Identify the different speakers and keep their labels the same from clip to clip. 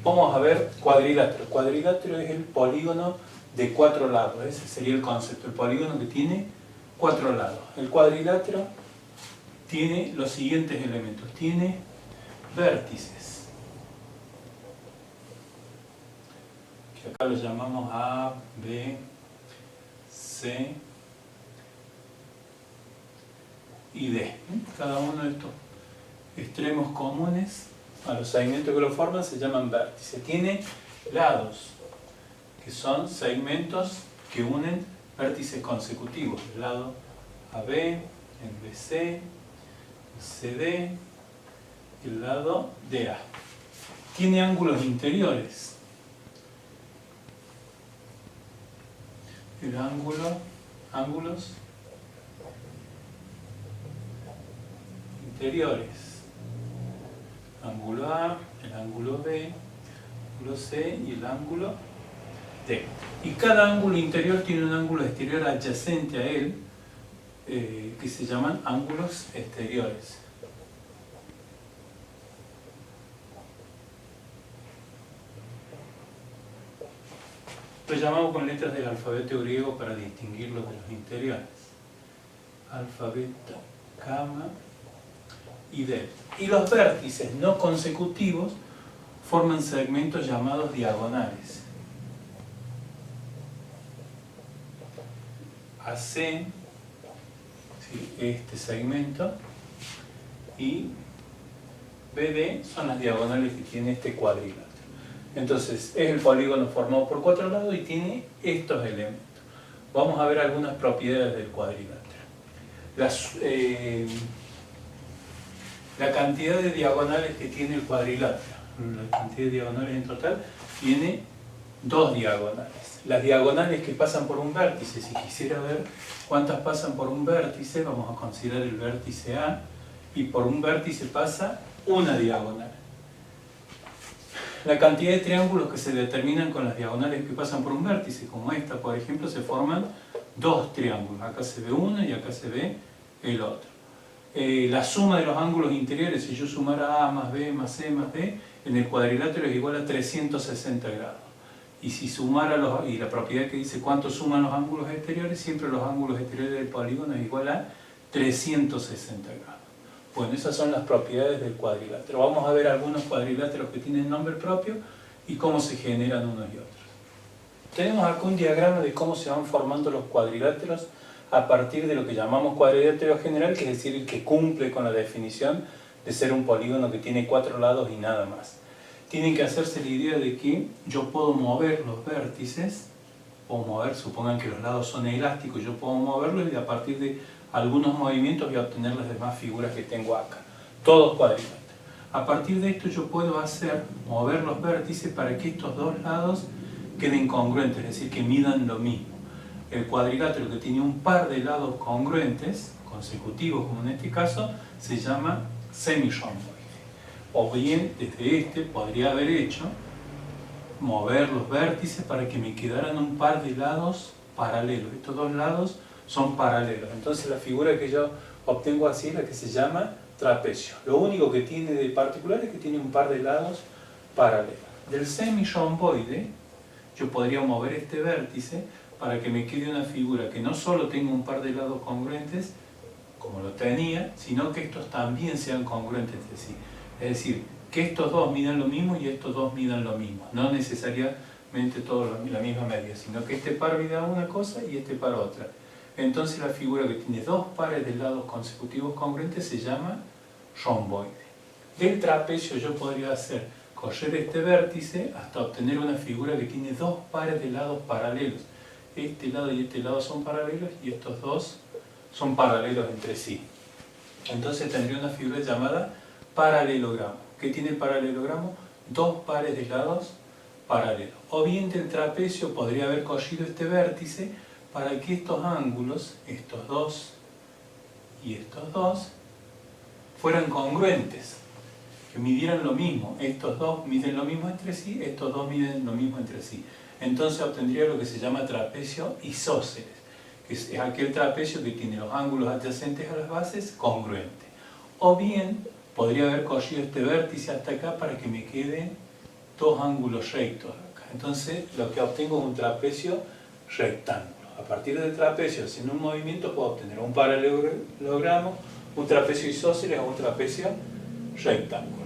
Speaker 1: Vamos a ver cuadrilátero. Cuadrilátero es el polígono de 4 lados. Ese sería el concepto. El polígono que tiene 4 lados. El cuadrilátero tiene los siguientes elementos. Tiene vértices, que acá los llamamos A, B, C y D. Cada uno de estos extremos comunes a los segmentos que lo forman se llaman vértices. Tiene lados, que son segmentos que unen vértices consecutivos. El lado AB, el BC, el CD y el lado DA. Tiene ángulos interiores. El ángulos interiores. Ángulo A, el ángulo B, el ángulo C y el ángulo D. Y cada ángulo interior tiene un ángulo exterior adyacente a él, que se llaman ángulos exteriores. Lo llamamos con letras del alfabeto griego para distinguirlos de los interiores. Alfa, beta, gamma y delta. Y los vértices no consecutivos forman segmentos llamados diagonales. AC, ¿sí?, este segmento, y BD son las diagonales que tiene este cuadrilátero. Entonces, es el polígono formado por 4 lados y tiene estos elementos. Vamos a ver algunas propiedades del cuadrilátero. La cantidad de diagonales que tiene el cuadrilátero, la cantidad de diagonales en total, tiene 2 diagonales. Las diagonales que pasan por un vértice, si quisiera ver cuántas pasan por un vértice, vamos a considerar el vértice A, y por un vértice pasa una diagonal. La cantidad de triángulos que se determinan con las diagonales que pasan por un vértice, como esta, por ejemplo, se forman 2 triángulos. Acá se ve uno y acá se ve el otro. La suma de los ángulos interiores, si yo sumara A más B más C más D, en el cuadrilátero es igual a 360 grados. Y si sumara y la propiedad que dice cuánto suman los ángulos exteriores, siempre los ángulos exteriores del polígono es igual a 360 grados. Bueno, esas son las propiedades del cuadrilátero. Vamos a ver algunos cuadriláteros que tienen nombre propio y cómo se generan unos y otros. Tenemos acá un diagrama de cómo se van formando los cuadriláteros a partir de lo que llamamos cuadrilátero general, que es decir, el que cumple con la definición de ser un polígono que tiene 4 lados y nada más. Tienen que hacerse la idea de que yo puedo mover los vértices, supongan que los lados son elásticos, yo puedo moverlos y a partir de algunos movimientos voy a obtener las demás figuras que tengo acá. Todos cuadriláteros. A partir de esto yo puedo mover los vértices para que estos dos lados queden congruentes, es decir, que midan lo mismo. El cuadrilátero que tiene un par de lados congruentes, consecutivos como en este caso, se llama semirromboide. O bien, desde este podría haber hecho mover los vértices para que me quedaran un par de lados paralelos. Estos dos lados son paralelos. Entonces la figura que yo obtengo así es la que se llama trapecio. Lo único que tiene de particular es que tiene un par de lados paralelos. Del semirromboide yo podría mover este vértice para que me quede una figura que no solo tenga un par de lados congruentes, como lo tenía, sino que estos también sean congruentes entre sí. Es decir, que estos dos midan lo mismo y estos dos midan lo mismo. No necesariamente todos la misma medida, sino que este par mida una cosa y este par otra. Entonces la figura que tiene 2 pares de lados consecutivos congruentes se llama romboide. Del trapecio yo podría correr este vértice hasta obtener una figura que tiene 2 pares de lados paralelos. Este lado y este lado son paralelos y estos dos son paralelos entre sí. Entonces tendría una figura llamada paralelogramo. ¿Qué tiene el paralelogramo? 2 pares de lados paralelos. O bien del trapecio podría haber cogido este vértice para que estos ángulos, estos dos y estos dos, fueran congruentes, que midieran lo mismo. Estos dos miden lo mismo entre sí, estos dos miden lo mismo entre sí. Entonces obtendría lo que se llama trapecio isósceles, que es aquel trapecio que tiene los ángulos adyacentes a las bases congruentes. O bien podría haber cogido este vértice hasta acá para que me quede dos ángulos rectos acá. Entonces lo que obtengo es un trapecio rectángulo. A partir del trapecio, haciendo un movimiento, puedo obtener un paralelogramo, un trapecio isósceles o un trapecio rectángulo.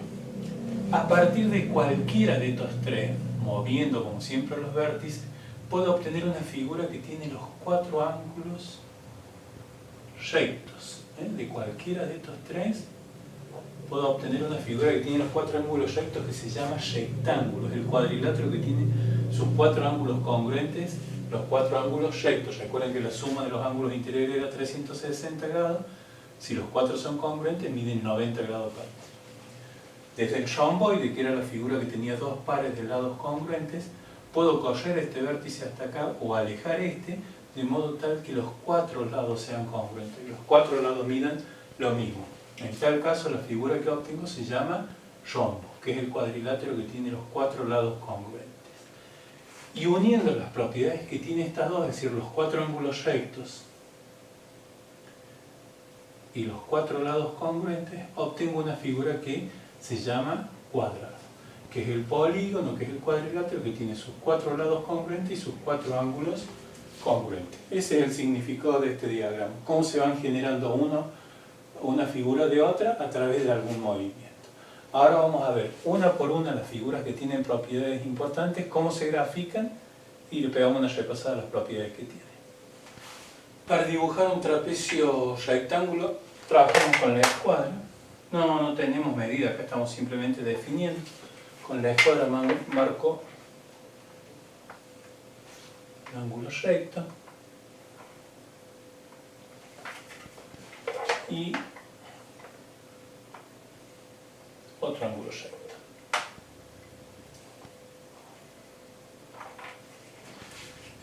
Speaker 1: A partir de cualquiera de estos tres, moviendo como siempre los vértices, puedo obtener una figura que tiene los cuatro ángulos rectos. De cualquiera de estos tres puedo obtener una figura que tiene los cuatro ángulos rectos, que se llama rectángulo. Es el cuadrilátero que tiene sus cuatro ángulos congruentes, los cuatro ángulos rectos. Recuerden que la suma de los ángulos interiores era 360 grados. Si los cuatro son congruentes, miden 90 grados cada uno. Desde el rhomboide, que era la figura que tenía dos pares de lados congruentes, puedo correr este vértice hasta acá o alejar este, de modo tal que los cuatro lados sean congruentes. Los cuatro lados midan lo mismo. En tal caso, la figura que obtengo se llama rombo, que es el cuadrilátero que tiene los cuatro lados congruentes. Y uniendo las propiedades que tiene estas dos, es decir, los cuatro ángulos rectos y los cuatro lados congruentes, obtengo una figura que se llama cuadrado, que es el polígono, que es el cuadrilátero, que tiene sus cuatro lados congruentes y sus cuatro ángulos congruentes. Ese es el significado de este diagrama. Cómo se van generando una figura de otra a través de algún movimiento. Ahora vamos a ver una por una las figuras que tienen propiedades importantes, cómo se grafican, y le pegamos una repasada a las propiedades que tienen. Para dibujar un trapecio rectángulo, trabajamos con la escuadra. No tenemos medida, acá estamos simplemente definiendo. Con la escuadra marco el ángulo recto y otro ángulo recto.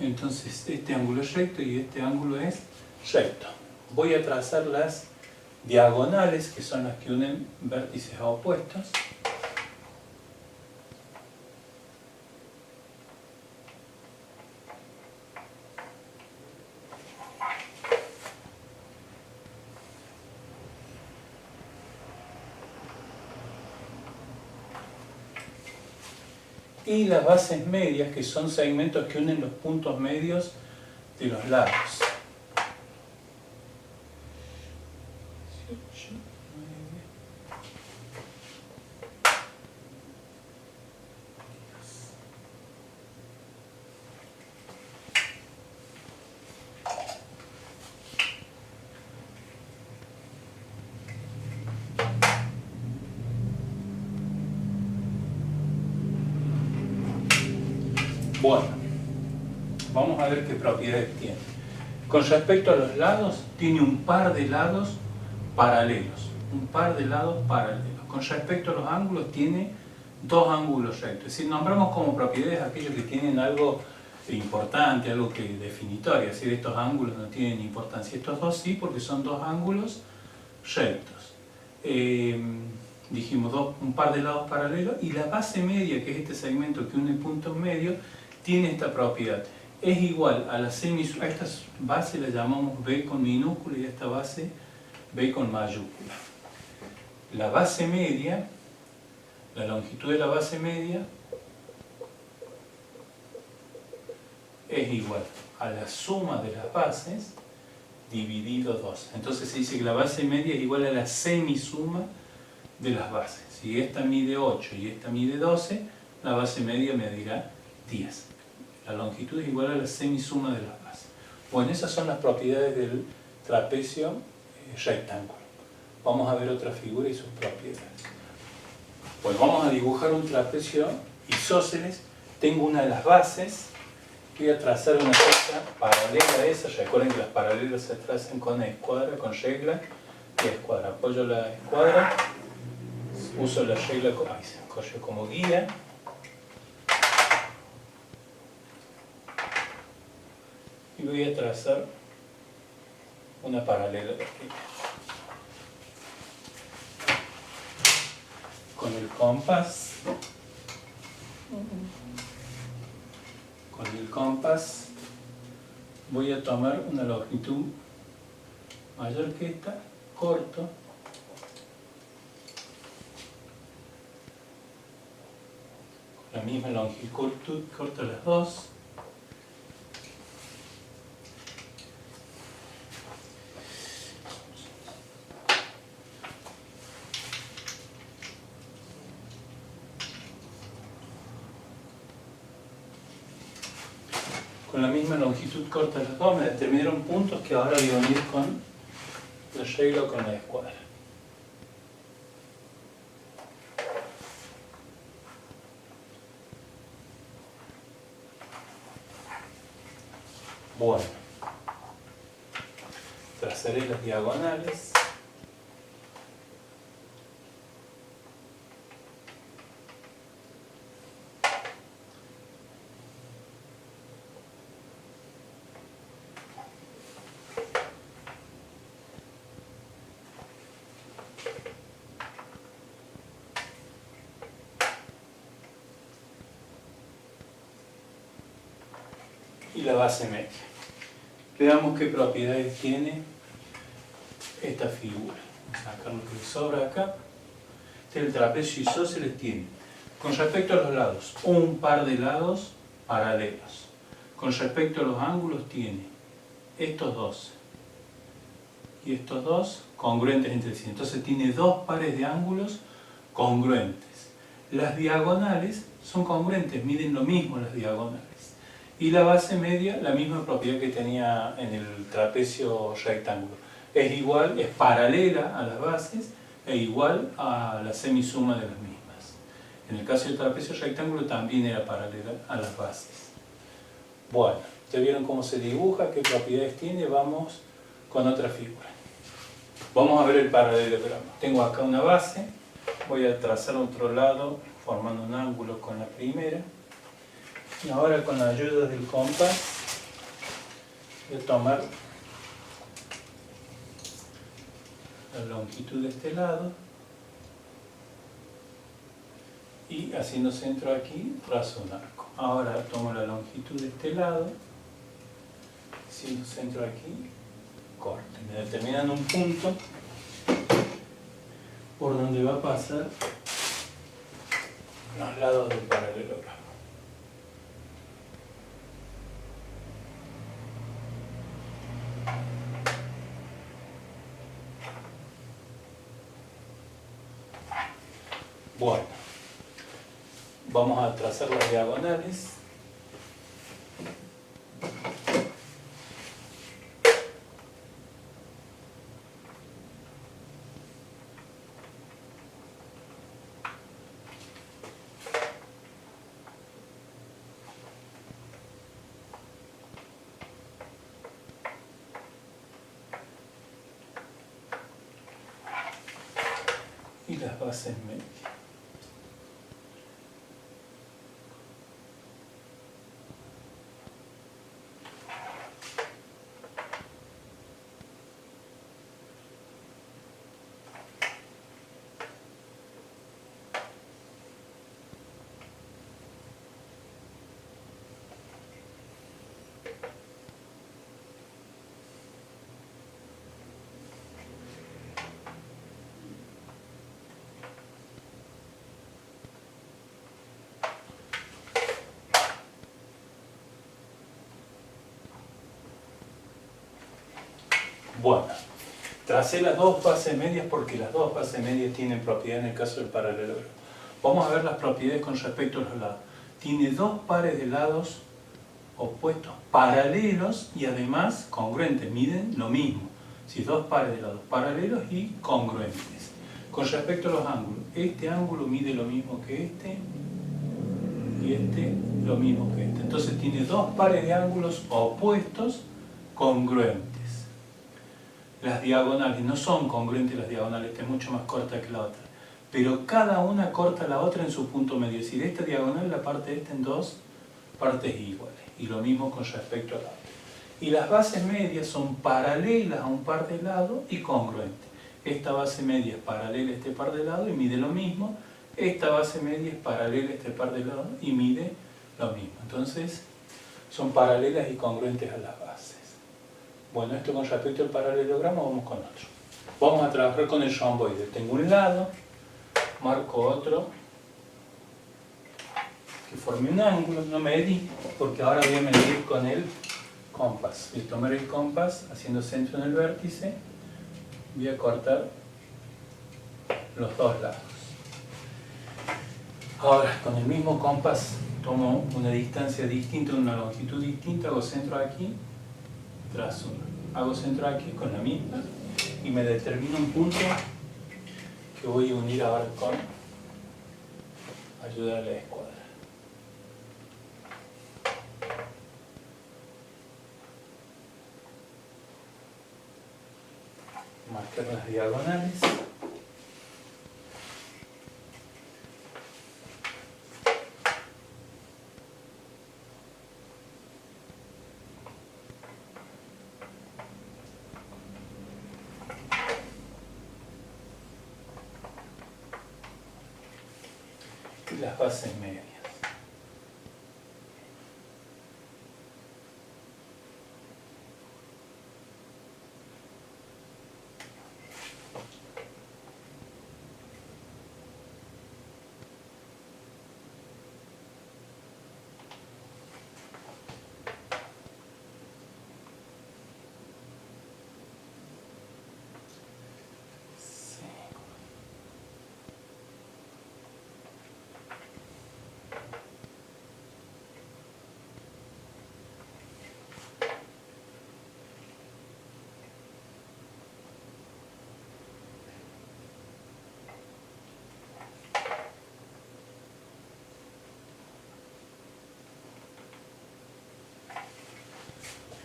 Speaker 1: Entonces este ángulo es recto y este ángulo es recto. Voy a trazar las diagonales, que son las que unen vértices opuestos. Y las bases medias, que son segmentos que unen los puntos medios de los lados. Bueno, vamos a ver qué propiedades tiene. Con respecto a los lados, tiene un par de lados paralelos. Un par de lados paralelos. Con respecto a los ángulos, tiene dos ángulos rectos. Es decir, nombramos como propiedades aquellos que tienen algo importante, algo que definitorio. Es decir, estos ángulos no tienen importancia. Estos dos sí, porque son dos ángulos rectos. Dijimos un par de lados paralelos, y la base media, que es este segmento que une puntos medios, tiene esta propiedad. Es igual a la semisuma. A esta base la llamamos B con minúscula y a esta base B con mayúscula. La base media, la longitud de la base media, es igual a la suma de las bases dividido 2. Entonces se dice que la base media es igual a la semisuma de las bases. Si esta mide 8 y esta mide 12, la base media medirá 10. La longitud es igual a la semisuma de las bases. Bueno, esas son las propiedades del trapecio rectángulo. Vamos a ver otra figura y sus propiedades. Bueno, vamos a dibujar un trapecio isósceles. Tengo una de las bases. Voy a trazar una fecha paralela a esa. Recuerden que las paralelas se trazan con escuadra, con regla y escuadra. Apoyo la escuadra, uso la regla como guía. Y voy a trazar una paralela de aquí. Con el compás. Voy a tomar una longitud mayor que esta, corto, La misma longitud corta las dos. Con la misma longitud corta las dos me determinaron puntos que ahora voy a unir con la regla o con la escuadra. Bueno, trazaré las diagonales. Y la base media. Veamos qué propiedades tiene esta figura. Vamos a sacar lo que le sobra acá. El trapecio isósceles tiene, con respecto a los lados, un par de lados paralelos. Con respecto a los ángulos tiene estos dos y estos dos congruentes entre sí. Entonces tiene dos pares de ángulos congruentes. Las diagonales son congruentes, miden lo mismo las diagonales. Y la base media, la misma propiedad que tenía en el trapecio rectángulo. Es igual, es paralela a las bases e igual a la semisuma de las mismas. En el caso del trapecio rectángulo también era paralela a las bases. Bueno, ya vieron cómo se dibuja, qué propiedades tiene. Vamos con otra figura. Vamos a ver el paralelogramo. Tengo acá una base, voy a trazar otro lado formando un ángulo con la primera. Y ahora con la ayuda del compás voy a tomar la longitud de este lado y haciendo centro aquí trazo un arco. Ahora tomo la longitud de este lado, haciendo centro aquí, corte. Me determinan un punto por donde va a pasar los lados del paralelogramo. Bueno, vamos a trazar las diagonales. Y las bases medias. Bueno, tracé las dos bases medias porque las dos bases medias tienen propiedad en el caso del paralelogramo. Vamos a ver las propiedades con respecto a los lados. Tiene dos pares de lados opuestos, paralelos y además congruentes, miden lo mismo. Si dos pares de lados paralelos y congruentes. Con respecto a los ángulos, este ángulo mide lo mismo que este y este lo mismo que este. Entonces tiene dos pares de ángulos opuestos congruentes. Las diagonales no son congruentes, las diagonales, esta es mucho más corta que la otra, pero cada una corta la otra en su punto medio, es decir, esta diagonal la parte esta en dos partes iguales, y lo mismo con respecto a la otra. Y las bases medias son paralelas a un par de lado y congruentes. Esta base media es paralela a este par de lado y mide lo mismo, esta base media es paralela a este par de lado y mide lo mismo. Entonces, son paralelas y congruentes a las bases. Bueno, esto con respecto al paralelogramo, vamos con otro. Vamos a trabajar con el romboide. Tengo un lado, marco otro, formé un ángulo, no medí, porque ahora voy a medir con el compás. Voy a tomar el compás, haciendo centro en el vértice, voy a cortar los dos lados. Ahora, con el mismo compás, tomo una distancia distinta, una longitud distinta, hago centro aquí, trazo, hago centro aquí con la misma, y me determino un punto que voy a unir ahora con ayuda a la escuadra. Marcar las diagonales. Y las bases medias.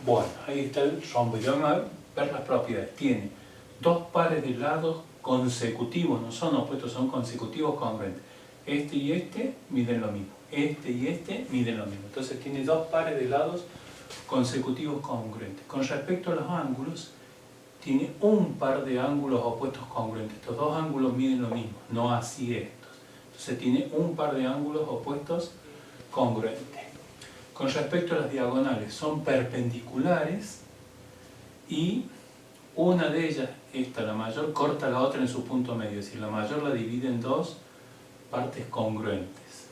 Speaker 1: Bueno, ahí está el rombo. Y vamos a ver las propiedades. Tiene dos pares de lados consecutivos, no son opuestos, son consecutivos congruentes. Este y este miden lo mismo. Este y este miden lo mismo. Entonces tiene dos pares de lados consecutivos congruentes. Con respecto a los ángulos, tiene un par de ángulos opuestos congruentes. Estos dos ángulos miden lo mismo, no así estos. Entonces tiene un par de ángulos opuestos congruentes. Con respecto a las diagonales, son perpendiculares y una de ellas, esta la mayor, corta la otra en su punto medio, es decir, la mayor la divide en dos partes congruentes.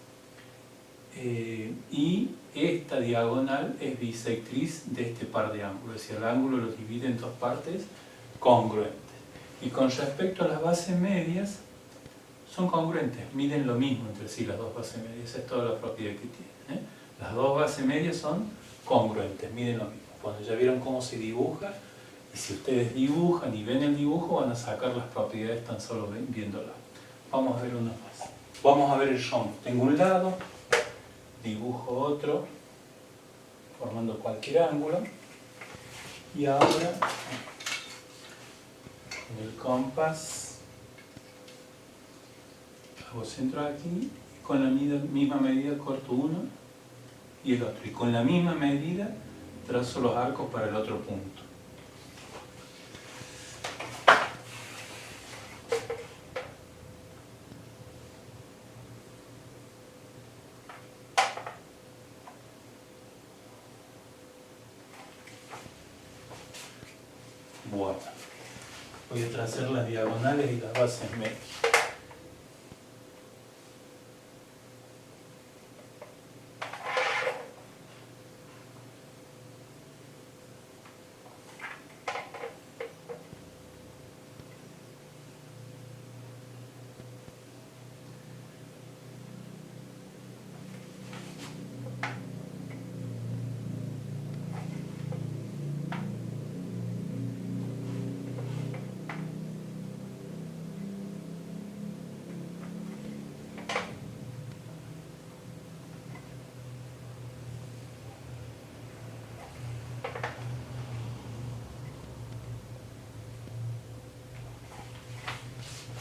Speaker 1: Y esta diagonal es bisectriz de este par de ángulos, es decir, el ángulo lo divide en dos partes congruentes. Y con respecto a las bases medias, son congruentes, miden lo mismo entre sí las dos bases medias, esa es toda la propiedad que tienen. Las dos bases medias son congruentes, miden lo mismo. Bueno, ya vieron cómo se dibuja, y si ustedes dibujan y ven el dibujo, van a sacar las propiedades tan solo viéndolas. Vamos a ver uno más. Vamos a ver el rombo. Tengo un lado, dibujo otro, formando cualquier ángulo, y ahora con el compás hago centro aquí, y con la misma medida corto uno y el otro, y con la misma medida trazo los arcos para el otro punto. Bueno, voy a trazar las diagonales y las bases medias.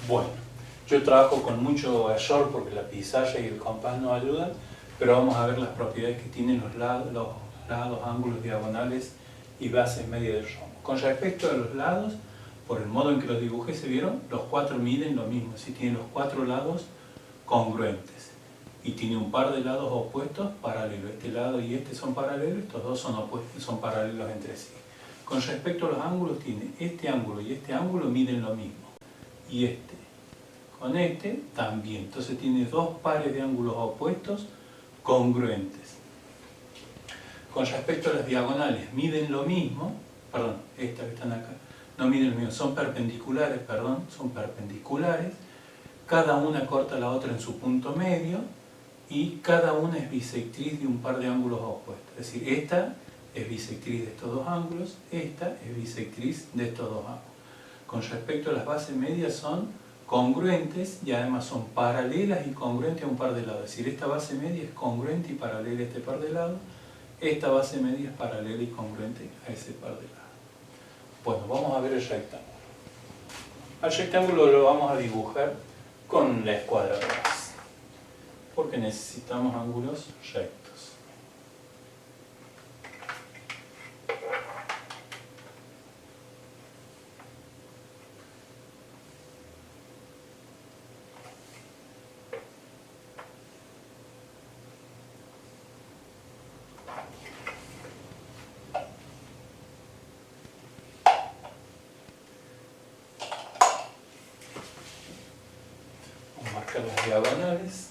Speaker 1: Bueno, yo trabajo con mucho error porque la pizarra y el compás no ayudan, pero vamos a ver las propiedades que tienen los lados, ángulos, diagonales y bases medias del rombo. Con respecto a los lados, por el modo en que los dibujé, se vieron, los cuatro miden lo mismo, si tienen los cuatro lados congruentes y tiene un par de lados opuestos paralelos. Este lado y este son paralelos, estos dos son opuestos, son paralelos entre sí. Con respecto a los ángulos, tiene este ángulo y este ángulo miden lo mismo, y este con este también. Entonces tiene dos pares de ángulos opuestos congruentes. Con respecto a las diagonales, miden lo mismo, perdón, estas que están acá, no miden lo mismo, son perpendiculares, cada una corta a la otra en su punto medio y cada una es bisectriz de un par de ángulos opuestos. Es decir, esta es bisectriz de estos dos ángulos, esta es bisectriz de estos dos ángulos. Con respecto a las bases medias son congruentes y además son paralelas y congruentes a un par de lados. Es decir, esta base media es congruente y paralela a este par de lados, esta base media es paralela y congruente a ese par de lados. Bueno, vamos a ver el rectángulo. Al rectángulo lo vamos a dibujar con la escuadra de base, porque necesitamos ángulos rectos. Marcar las diagonales.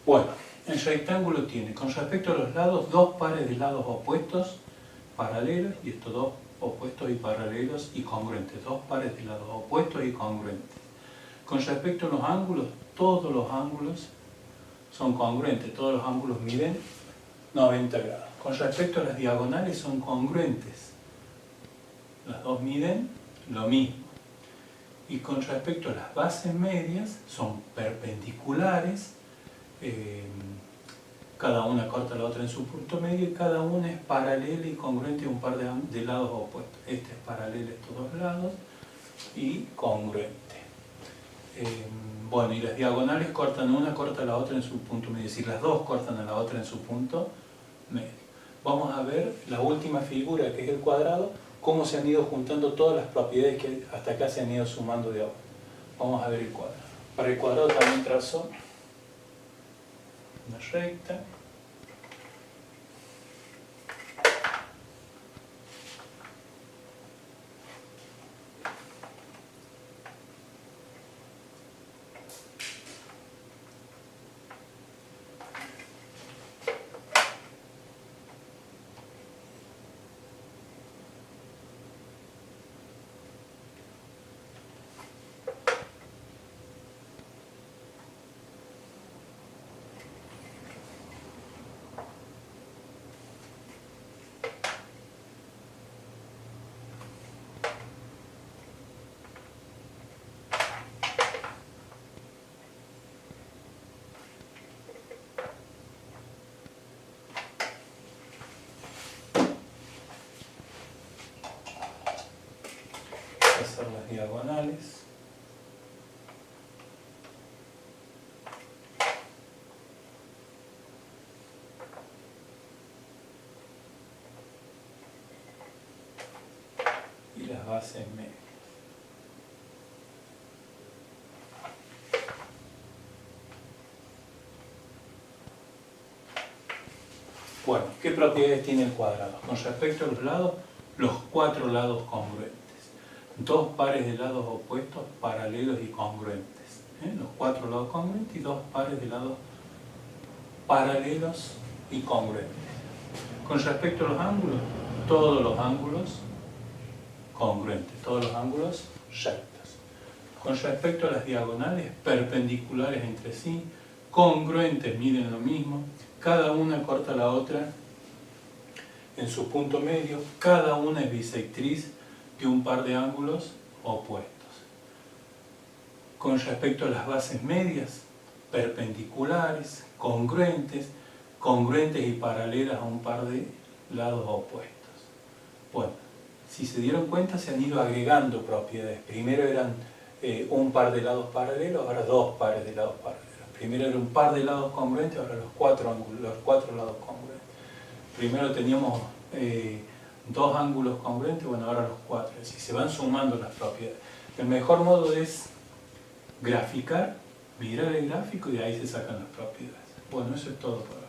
Speaker 1: Bueno, el rectángulo tiene, con respecto a los lados, dos pares de lados opuestos, paralelos, y estos dos opuestos y paralelos y congruentes. Dos pares de lados opuestos y congruentes. Con respecto a los ángulos, todos los ángulos son congruentes, todos los ángulos miden 90 grados. Con respecto a las diagonales, son congruentes. Las dos miden lo mismo. Y con respecto a las bases medias, son perpendiculares, cada una corta a la otra en su punto medio y cada una es paralela y congruente a un par de lados opuestos. Este es paralelo a estos dos lados y congruente. Bueno, y las diagonales cortan una, corta a la otra en su punto medio, es decir, las dos cortan a la otra en su punto medio. Vamos a ver la última figura, que es el cuadrado, cómo se han ido juntando todas las propiedades que hasta acá se han ido sumando de ahora. Vamos a ver el cuadrado. Para el cuadrado también trazo una recta. Hacer las diagonales. Y las bases medias. Bueno, ¿qué propiedades tiene el cuadrado? Con respecto a los lados, los cuatro lados congruentes. Dos pares de lados opuestos, paralelos y congruentes. Los cuatro lados congruentes y dos pares de lados paralelos y congruentes. Con respecto a los ángulos, todos los ángulos congruentes, todos los ángulos rectos. Con respecto a las diagonales, perpendiculares entre sí, congruentes, miden lo mismo, cada una corta a la otra en su punto medio, cada una es bisectriz de un par de ángulos opuestos. con respecto a las bases medias, perpendiculares, congruentes y paralelas a un par de lados opuestos. Bueno, si se dieron cuenta se han ido agregando propiedades. Primero eran un par de lados paralelos, ahora dos pares de lados paralelos. Primero era un par de lados congruentes, ahora los cuatro lados congruentes. Primero teníamos dos ángulos congruentes, bueno, ahora los cuatro. Es decir, se van sumando las propiedades. El mejor modo es graficar, mirar el gráfico y de ahí se sacan las propiedades. Bueno, eso es todo por hoy.